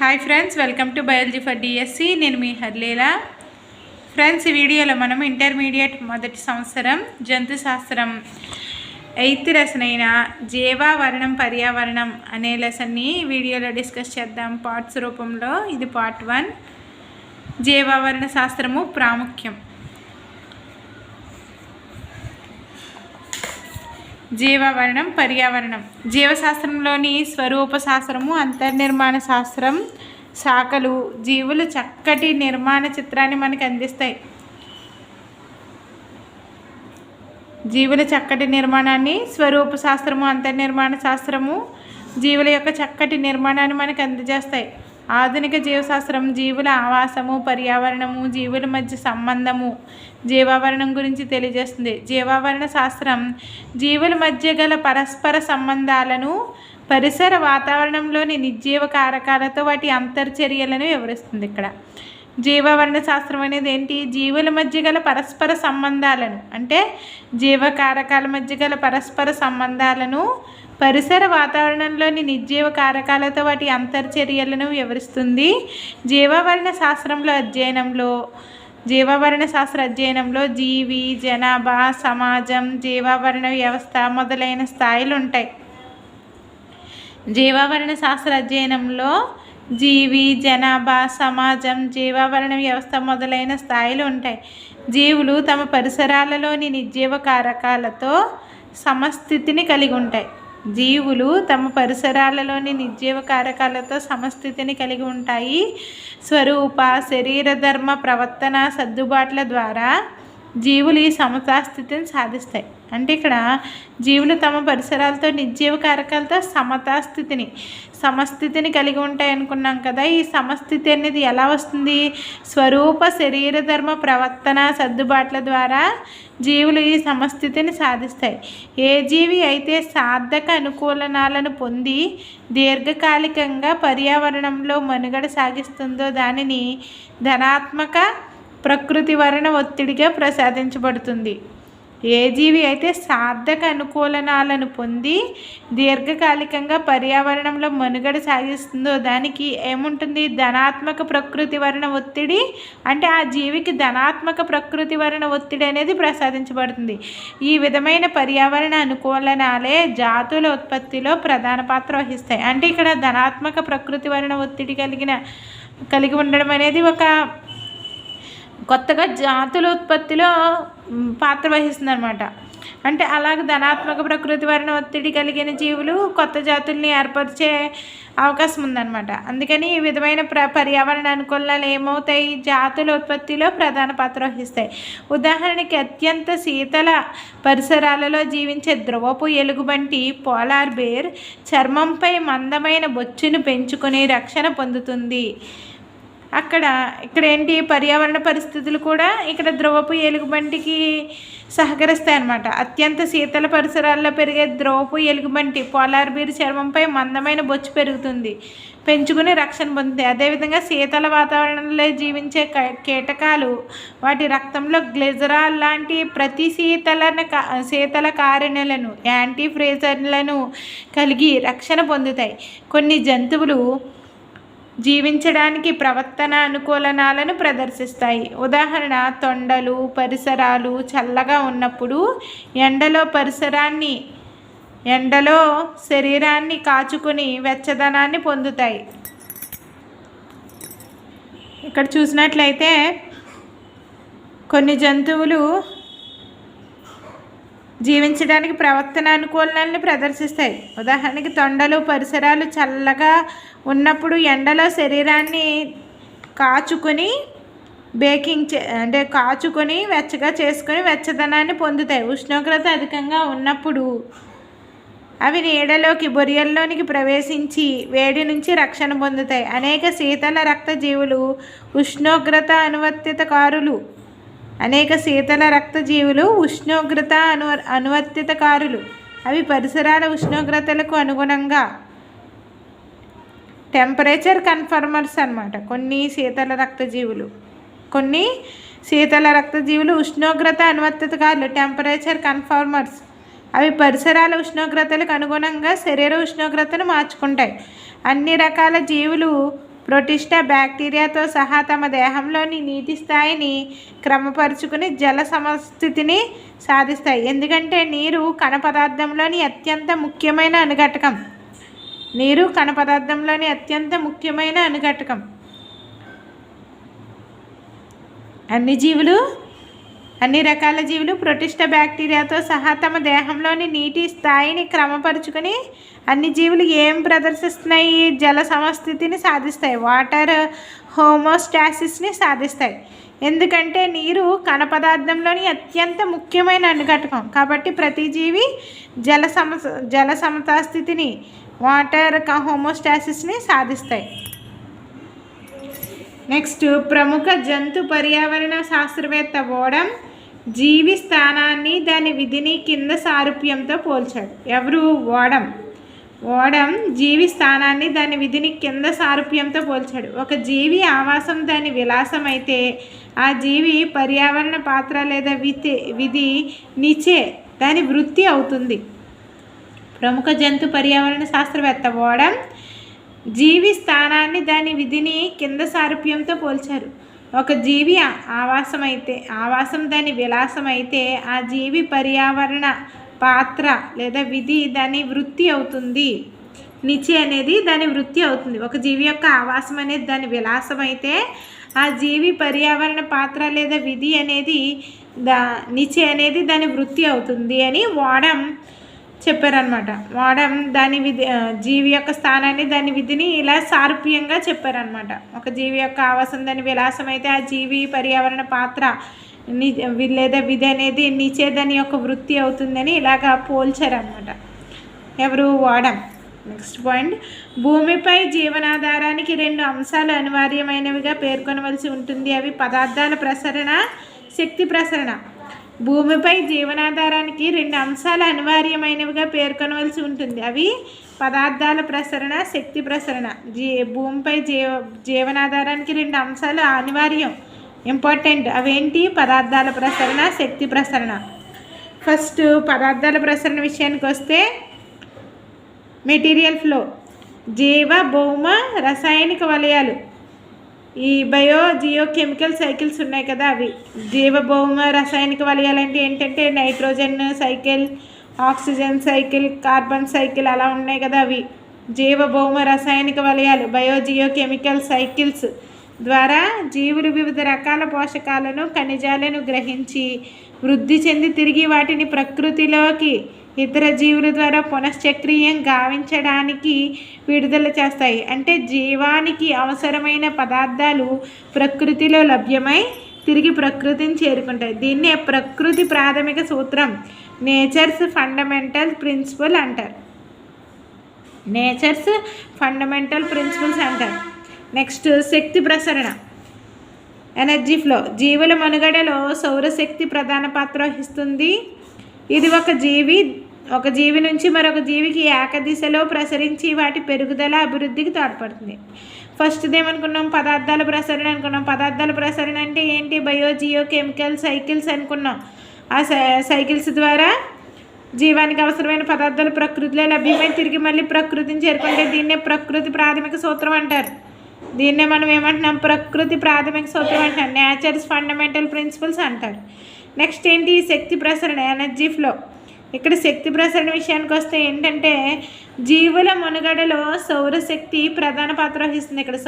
Hi friends, welcome to biology for DSC. నేను మీ హర్లీలా. Friends, ఈ వీడియోలో మనం ఇంటర్మీడియట్ మొదటి సంవత్సరం జంతు శాస్త్రం 8th లెసన్ అయిన జీవావరణం పర్యావరణం అనే లెసన్ని వీడియోలో డిస్కస్ చేద్దాం పార్ట్స్ రూపంలో. ఇది పార్ట్ 1, జీవావరణ శాస్త్రము ప్రాముఖ్యం. జీవావరణం పర్యావరణం. జీవశాస్త్రంలోని స్వరూప శాస్త్రము, అంతర్నిర్మాణ శాస్త్రం శాఖలు జీవులు చక్కటి నిర్మాణ చిత్రాన్ని మనకు అందిస్తాయి. జీవుల చక్కటి నిర్మాణాన్ని స్వరూప శాస్త్రము, అంతర్నిర్మాణ శాస్త్రము జీవుల యొక్క చక్కటి నిర్మాణాన్ని మనకు అందజేస్తాయి. ఆధునిక జీవశాస్త్రం జీవుల ఆవాసము, పర్యావరణము, జీవుల మధ్య సంబంధము, జీవావరణం గురించి తెలియజేస్తుంది. జీవావరణ శాస్త్రం జీవుల మధ్య గల పరస్పర సంబంధాలను, పరిసర వాతావరణంలోని నిర్జీవ కారకాలతో వాటి అంతర్చర్యలను వివరిస్తుంది. ఇక్కడ జీవావరణ శాస్త్రం అనేది ఏంటి? జీవుల మధ్య గల పరస్పర సంబంధాలను, అంటే జీవకారకాల మధ్య గల పరస్పర సంబంధాలను, పరిసర వాతావరణంలోని నిర్జీవ కారకాలతో వాటి అంతర్చర్యలను వివరిస్తుంది. జీవావరణ శాస్త్ర అధ్యయనంలో జీవి, జనాభా, సమాజం, జీవావరణ వ్యవస్థ మొదలైన స్థాయిలు ఉంటాయి. జీవావరణ శాస్త్ర అధ్యయనంలో జీవి, జనాభా, సమాజం, జీవావరణ వ్యవస్థ మొదలైన స్థాయిలు ఉంటాయి. జీవులు తమ పరిసరాలలోని నిర్జీవ కారకాలతో సమస్థితిని కలిగి ఉంటాయి. జీవులు తమ పరిసరాలలోని నిర్జీవ కారకాలతో సమస్థితిని కలిగి ఉంటాయి. స్వరూప, శరీర ధర్మ, ప్రవర్తన సర్దుబాట్ల ద్వారా జీవులు ఈ సమతాస్థితిని సాధిస్తాయి. అంటే ఇక్కడ జీవులు తమ పరిసరాలతో నిర్జీవ కారకాలతో సమస్థితిని కలిగి ఉంటాయి అనుకున్నాం కదా. ఈ సమస్థితి అనేది ఎలా వస్తుంది? స్వరూప, శరీర ధర్మ, ప్రవర్తన సర్దుబాట్ల ద్వారా జీవులు ఈ సమస్థితిని సాధిస్తాయి. ఏ జీవి అయితే సాధక అనుకూలనాలను పొంది దీర్ఘకాలికంగా పర్యావరణంలో మనుగడ సాగిస్తుందో దానిని ధనాత్మక ప్రకృతి వరణ ఒత్తిడిగా ప్రసాదించబడుతుంది. ఏ జీవి అయితే సాధక అనుకూలనాలను పొంది దీర్ఘకాలికంగా పర్యావరణంలో మనుగడ సాగిస్తుందో దానికి ఏముంటుంది? ధనాత్మక ప్రకృతి వరణ ఒత్తిడి. అంటే ఆ జీవికి ధనాత్మక ప్రకృతి వరణ ఒత్తిడి అనేది ప్రసాదించబడుతుంది. ఈ విధమైన పర్యావరణ అనుకూలనాలే జాతుల ఉత్పత్తిలో ప్రధాన పాత్ర వహిస్తాయి. అంటే ఇక్కడ ధనాత్మక ప్రకృతి వరణ ఒత్తిడి కలిగి ఉండడం అనేది ఒక కొత్తగా జాతుల ఉత్పత్తిలో పాత్ర వహిస్తుంది అనమాట. అంటే అలాగే ధనాత్మక ప్రకృతి వరణ ఒత్తిడి కలిగిన జీవులు కొత్త జాతుల్ని ఏర్పరిచే అవకాశం ఉందన్నమాట. అందుకని ఈ విధమైన పర్యావరణ అనుకూలనాలు ఏమవుతాయి? జాతుల ఉత్పత్తిలో ప్రధాన పాత్ర వహిస్తాయి. ఉదాహరణకి అత్యంత శీతల పరిసరాలలో జీవించే ధ్రువపు ఎలుగుబంటి పోలార్ బేర్ చర్మంపై మందమైన బొచ్చును పెంచుకొని రక్షణ పొందుతుంది. ఇక్కడ ఏంటి? పర్యావరణ పరిస్థితులు కూడా ఇక్కడ ధ్రువపు ఎలుగుబంటికి సహకరిస్తాయి అన్నమాట. అత్యంత శీతల పరిసరాల్లో పెరిగే ధ్రువపు ఎలుగుబంటి పోలార్ బీర్ చర్మంపై మందమైన బొచ్చు పెంచుకుని రక్షణ పొందుతాయి. అదేవిధంగా శీతల వాతావరణంలో జీవించే కీటకాలు వాటి రక్తంలో గ్లిజరాల్ లాంటి ప్రతి శీతల కారణలను, యాంటీ ఫ్రీజర్లను కలిగి రక్షణ పొందుతాయి. కొన్ని జంతువులు జీవించడానికి ప్రవర్తన అనుకూలనాలను ప్రదర్శిస్తాయి. ఉదాహరణ, తొండలు పరిసరాలు చల్లగా ఉన్నప్పుడు ఎండలో శరీరాన్ని కాచుకుని వెచ్చదనాన్ని పొందుతాయి. ఇక్కడ చూసినట్లయితే కొన్ని జంతువులు జీవించడానికి ప్రవర్తన అనుకూలనాలను ప్రదర్శిస్తాయి. ఉదాహరణకి తొండలు పరిసరాలు చల్లగా ఉన్నప్పుడు ఎండలో శరీరాన్ని కాచుకొని వెచ్చగా చేసుకొని వెచ్చదనాన్ని పొందుతాయి. ఉష్ణోగ్రత అధికంగా ఉన్నప్పుడు అవి నీడలోకి బొరియల్లోనికి ప్రవేశించి వేడి నుంచి రక్షణ పొందుతాయి. అనేక శీతల రక్త జీవులు ఉష్ణోగ్రత అనువర్తితకారులు. అవి పరిసరాల ఉష్ణోగ్రతలకు అనుగుణంగా టెంపరేచర్ కన్ఫర్మర్స్ అన్నమాట. కొన్ని శీతల రక్త జీవులు ఉష్ణోగ్రత అనువర్తితకారులు, టెంపరేచర్ కన్ఫర్మర్స్. అవి పరిసరాల ఉష్ణోగ్రతలకు అనుగుణంగా శరీర ఉష్ణోగ్రతను మార్చుకుంటాయి. అన్ని రకాల జీవులు ప్రోటిస్టా బ్యాక్టీరియాతో సహా తమ దేహంలోని నీటి స్థాయిని క్రమపరుచుకుని జల సమస్థితిని సాధిస్తాయి. ఎందుకంటే నీరు కణ పదార్థంలోని అత్యంత ముఖ్యమైన అణుఘటకం. నీరు కణ పదార్థంలోని అత్యంత ముఖ్యమైన అణుఘటకం. అన్ని రకాల జీవులు ప్రోటిస్టా బ్యాక్టీరియాతో సహా తమ దేహంలోని నీటి స్థాయిని క్రమపరుచుకొని అన్ని జీవులు ఏం ప్రదర్శిస్తున్నాయి? జల సమస్థితిని సాధిస్తాయి. వాటర్ హోమోస్టాసిస్ని సాధిస్తాయి. ఎందుకంటే నీరు కణ పదార్థంలోని అత్యంత ముఖ్యమైన అణుఘటకం. కాబట్టి ప్రతి జీవి జల సమతాస్థితిని వాటర్ హోమోస్టాసిస్ని సాధిస్తాయి. నెక్స్ట్, ప్రముఖ జంతు పర్యావరణ శాస్త్రవేత్త ఓడమ్ జీవి స్థానాన్ని దాని విధిని కింద సారూప్యంతో పోల్చాడు. ఎవరు? ఓడమ్ జీవి స్థానాన్ని దాని విధిని కింద సారూప్యంతో పోల్చాడు. ఒక జీవి ఆవాసం దాని విలాసం అయితే ఆ జీవి పర్యావరణ పాత్ర లేదా విధి నిచే దాని వృత్తి అవుతుంది. ప్రముఖ జంతు పర్యావరణ శాస్త్రవేత్త ఓడమ్ జీవి స్థానాన్ని దాని విధిని కింద సారూప్యంతో పోల్చారు. ఒక జీవి ఆవాసం దాని విలాసం అయితే ఆ జీవి పర్యావరణ పాత్ర లేదా విధి దాని వృత్తి అవుతుంది. నిచి అనేది దాని వృత్తి అవుతుంది. ఒక జీవి యొక్క ఆవాసం అనేది దాని విలాసం అయితే ఆ జీవి పర్యావరణ పాత్ర లేదా విధి అనేది నిచి అనేది దాని వృత్తి అవుతుంది అని ఓడమ్ చెప్పారనమాట. ఓడమ్ దాని జీవి యొక్క స్థానాన్ని దాని విధిని ఇలా సారూప్యంగా చెప్పారనమాట. ఒక జీవి యొక్క ఆవాసం దాని విలాసం అయితే ఆ జీవి పర్యావరణ పాత్ర లేదా విధి అనేది నిచే దాని యొక్క వృత్తి అవుతుందని ఇలాగా పోల్చారనమాట. ఎవరు? ఓడమ్. నెక్స్ట్ పాయింట్, భూమిపై జీవనాధారానికి 2 అంశాలు అనివార్యమైనవిగా పేర్కొనవలసి ఉంటుంది. అవి పదార్థాల ప్రసరణ, శక్తి ప్రసరణ. భూమిపై జీవనాధారానికి 2 అంశాలు అనివార్యమైనవిగా పేర్కొనవలసి ఉంటుంది. అవి పదార్థాల ప్రసరణ, శక్తి ప్రసరణ. భూమిపై జీవనాధారానికి 2 అంశాలు అనివార్యం, ఇంపార్టెంట్. అవేంటి? పదార్థాల ప్రసరణ, శక్తి ప్రసరణ. ఫస్ట్ పదార్థాల ప్రసరణ విషయానికి వస్తే మెటీరియల్ ఫ్లో, జీవ భౌమ రసాయనిక వలయాలు, ఈ జియో కెమికల్ సైకిల్స్ ఉన్నాయి కదా, అవి జీవ భౌమ రసాయనిక వలయాలు అంటే ఏంటంటే nitrogen cycle, oxygen cycle, carbon cycle అలా ఉన్నాయి కదా, అవి జీవ భౌమ రసాయనిక వలయాలు. జియో కెమికల్ సైకిల్స్ ద్వారా జీవులు వివిధ రకాల పోషకాలను, ఖనిజాలను గ్రహించి వృద్ధి చెంది తిరిగి వాటిని ప్రకృతిలోకి ఇతర జీవుల ద్వారా పునశ్చక్రీయం గావించడానికి విడుదల చేస్తాయి. అంటే జీవానికి అవసరమైన పదార్థాలు ప్రకృతిలో లభ్యమై తిరిగి ప్రకృతిని చేరుకుంటాయి. దీన్నే ప్రకృతి ప్రాథమిక సూత్రం, నేచర్స్ ఫండమెంటల్ ప్రిన్సిపల్ అంటారు. నేచర్స్ ఫండమెంటల్ ప్రిన్సిపల్స్ అంటారు. నెక్స్ట్, శక్తి ప్రసరణ, ఎనర్జీ ఫ్లో. జీవుల మనుగడలో సౌరశక్తి ప్రధాన పాత్ర వహిస్తుంది. ఇది ఒక జీవి నుంచి మరొక జీవికి ఏకదిశలో ప్రసరించి వాటి పెరుగుదల, అభివృద్ధికి తోడ్పడుతుంది. ఫస్ట్ది ఏమనుకున్నాం? పదార్థాల ప్రసరణ అనుకున్నాం. పదార్థాల ప్రసరణ అంటే ఏంటి? జియో కెమికల్ సైకిల్స్ అనుకున్నాం. ఆ సైకిల్స్ ద్వారా జీవానికి అవసరమైన పదార్థాలు ప్రకృతిలో లభ్యమై తిరిగి మళ్ళీ ప్రకృతిని చేరుకుంటే దీన్నే ప్రకృతి ప్రాథమిక సూత్రం అంటారు. దీన్నే మనం ఏమంటున్నాం? ప్రకృతి ప్రాథమిక సూత్రం అంటారు. నేచర్స్ ఫండమెంటల్ ప్రిన్సిపల్స్ అంటారు. నెక్స్ట్ ఏంటి? శక్తి ప్రసరణ, ఎనర్జీ ఫ్లో. ఇక్కడ శక్తి ప్రసరణ విషయానికి వస్తే ఏంటంటే జీవుల మనుగడలో సౌరశక్తి ప్రధాన పాత్ర వహిస్తుంది. ఇక్కడ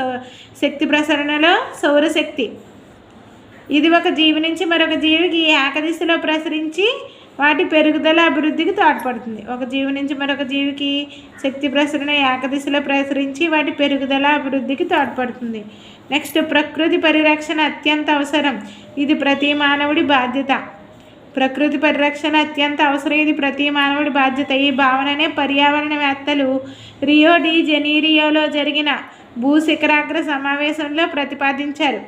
శక్తి ప్రసరణలో సౌరశక్తి ఇది ఒక జీవి నుంచి మరొక జీవికి ఏకదిశలో ప్రసరించి వాటి పెరుగుదల, అభివృద్ధికి తోడ్పడుతుంది. ఒక జీవి నుంచి మరొక జీవికి శక్తి ప్రసరణ ఏకదిశలో ప్రసరించి వాటి పెరుగుదల, అభివృద్ధికి తోడ్పడుతుంది. నెక్స్ట్, ప్రకృతి పరిరక్షణ అత్యంత అవసరం. ఇది ప్రతి మానవుడి బాధ్యత. ప్రకృతి పరిరక్షణ అత్యంత అవసరం, ఇది ప్రతి మానవుడి బాధ్యత. ఈ భావననే పర్యావరణవేత్తలు రియో డి జనీరియోలో జరిగిన భూశిఖరాగ్ర సమావేశంలో ప్రతిపాదించారు.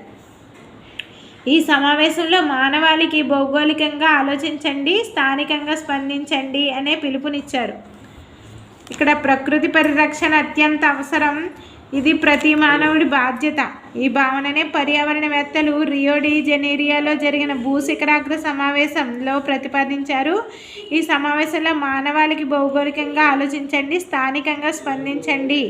ఈ సమావేశంలో మానవాళికి భౌగోళికంగా ఆలోచించండి, స్థానికంగా స్పందించండి అనే పిలుపునిచ్చారు. ఇక్కడ ప్రకృతి పరిరక్షణ అత్యంత అవసరం, ఇది ప్రతి మానవుడి బాధ్యత. ఈ భావననే పర్యావరణవేత్తలు రియో డి జనీరియోలో జరిగిన భూశిఖరాగ్ర సమావేశంలో ప్రతిపాదించారు. ఈ సమావేశంలో మానవాళికి భౌగోళికంగా ఆలోచించండి, స్థానికంగా స్పందించండి,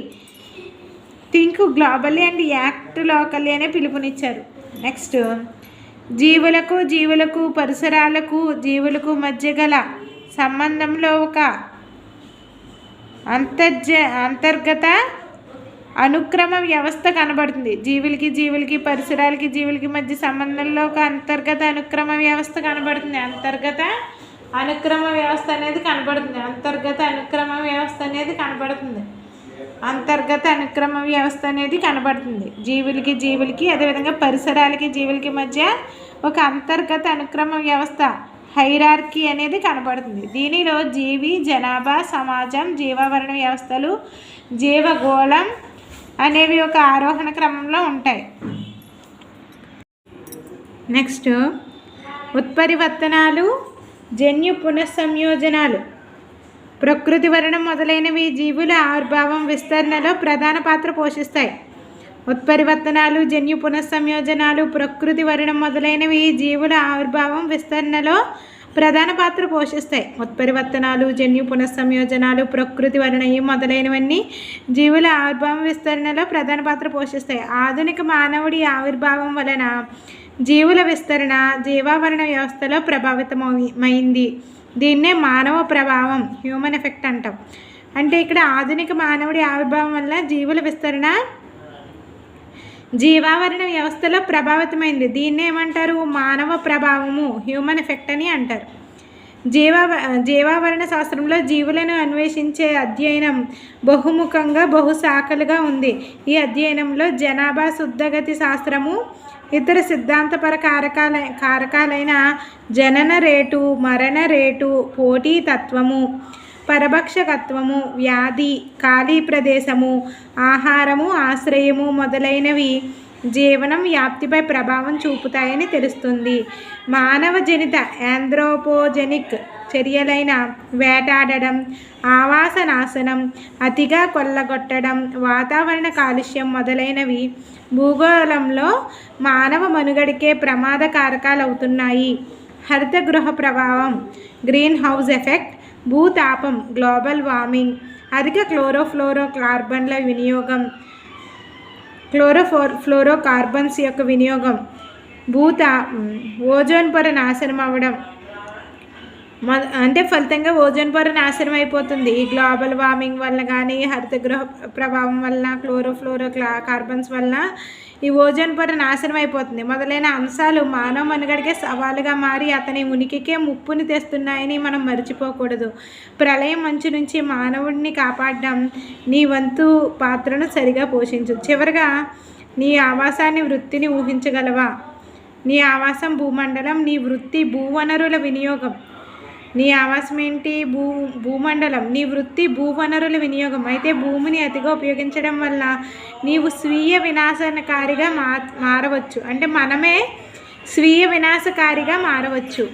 think think globally and act locally అనే పిలుపునిచ్చారు. నెక్స్ట్, జీవులకు పరిసరాలకు జీవులకు మధ్య గల సంబంధంలో ఒక అంతర్గత అనుక్రమ వ్యవస్థ కనబడుతుంది. జీవులకి పరిసరాలకి మధ్య సంబంధంలో ఒక అంతర్గత అనుక్రమ వ్యవస్థ కనబడుతుంది. అంతర్గత అనుక్రమ వ్యవస్థ అనేది కనబడుతుంది. జీవులకి అదేవిధంగా పరిసరాలకి జీవులకి మధ్య ఒక అంతర్గత అనుక్రమ వ్యవస్థ హైరార్కీ అనేది కనబడుతుంది. దీనిలో జీవి, జనాభా, సమాజం, జీవావరణ వ్యవస్థలు, జీవగోళం అనేవి ఒక ఆరోహణ క్రమంలో ఉంటాయి. నెక్స్ట్, ఉత్పరివర్తనాలు, జన్యు పునఃసంయోజనాలు, ప్రకృతి వర్ణం మొదలైనవి జీవుల ఆవిర్భావం విస్తరణలో ప్రధాన పాత్ర పోషిస్తాయి. ఉత్పరివర్తనాలు, జన్యు పునఃసంయోజనాలు, ప్రకృతి వర్ణం మొదలైనవి జీవుల ఆవిర్భావం విస్తరణలో ప్రధాన పాత్ర పోషిస్తాయి. ఉత్పరివర్తనాలు, జన్యు పునఃసంయోజనాలు, ప్రకృతి వర్ణం మొదలైనవన్నీ జీవుల ఆవిర్భావం విస్తరణలో ప్రధాన పాత్ర పోషిస్తాయి. ఆధునిక మానవుడి ఆవిర్భావం వలన జీవుల విస్తరణ జీవావరణ వ్యవస్థలో ప్రభావితమైంది. దీన్నే మానవ ప్రభావం, హ్యూమన్ ఎఫెక్ట్ అంటాం. అంటే ఇక్కడ ఆధునిక మానవుడి ఆవిర్భావం వల్ల జీవుల విస్తరణ జీవావరణ వ్యవస్థలో ప్రభావితమైంది. దీన్నే ఏమంటారు? మానవ ప్రభావము, హ్యూమన్ ఎఫెక్ట్ అని అంటారు. జీవావరణ శాస్త్రంలో జీవులను అన్వేషించే అధ్యయనం బహుముఖంగా బహుశాఖలుగా ఉంది. ఈ అధ్యయనంలో జనాభా శుద్ధగతి శాస్త్రము, ఇతర సిద్ధాంతపర కారకాలైన జనన రేటు, మరణ రేటు, పోటీతత్వము, పరభక్షకత్వము, వ్యాధి, ఖాళీ ప్రదేశము, ఆహారము, ఆశ్రయము మొదలైనవి జీవనం వ్యాప్తిపై ప్రభావం చూపుతాయని తెలుస్తుంది. మానవ జనిత ఆంథ్రోపోజెనిక్ చర్యలైన వేటాడడం, ఆవాస నాశనం, అతిగా కొల్లగొట్టడం, వాతావరణ కాలుష్యం మొదలైనవి భూగోళంలో మానవ మనుగడికే ప్రమాద కారకాలవుతున్నాయి. హరిత గృహ ప్రభావం, గ్రీన్ హౌస్ ఎఫెక్ట్, భూతాపం, గ్లోబల్ వార్మింగ్, అధిక క్లోరోఫ్లోరోకార్బన్ల వినియోగం, ఫ్లోరోకార్బన్స్ యొక్క వినియోగం, ఓజోన్ పొర నాశనం అవ్వడం, అంటే ఫలితంగా ఓజోన్ పొర నాశనం అయిపోతుంది. ఈ గ్లోబల్ వార్మింగ్ వల్ల కానీ, హరిత గృహ ప్రభావం వల్ల, కార్బన్స్ వల్ల ఈ ఓజోన్ పొర నాశనం అయిపోతుంది. మొదలైన అంశాలు మానవ మనుగడికే సవాలుగా మారి అతని ఉనికికే ముప్పుని తెస్తున్నాయని మనం మర్చిపోకూడదు. ప్రళయం మంచు నుంచి మానవుడిని కాపాడడం నీ వంతు పాత్రను సరిగా పోషించు. చివరిగా, నీ ఆవాసాన్ని వృత్తిని ఊహించగలవా? నీ ఆవాసం భూమండలం, నీ వృత్తి భూవనరుల వినియోగం. నీ ఆవాసం ఏంటి? భూమండలం. నీ వృత్తి భూవనరుల వినియోగం. అయితే భూమిని అతిగా ఉపయోగించడం వల్ల నీవు స్వీయ వినాశనకారిగా మారవచ్చు. అంటే మనమే స్వీయ వినాశకారిగా మారవచ్చు.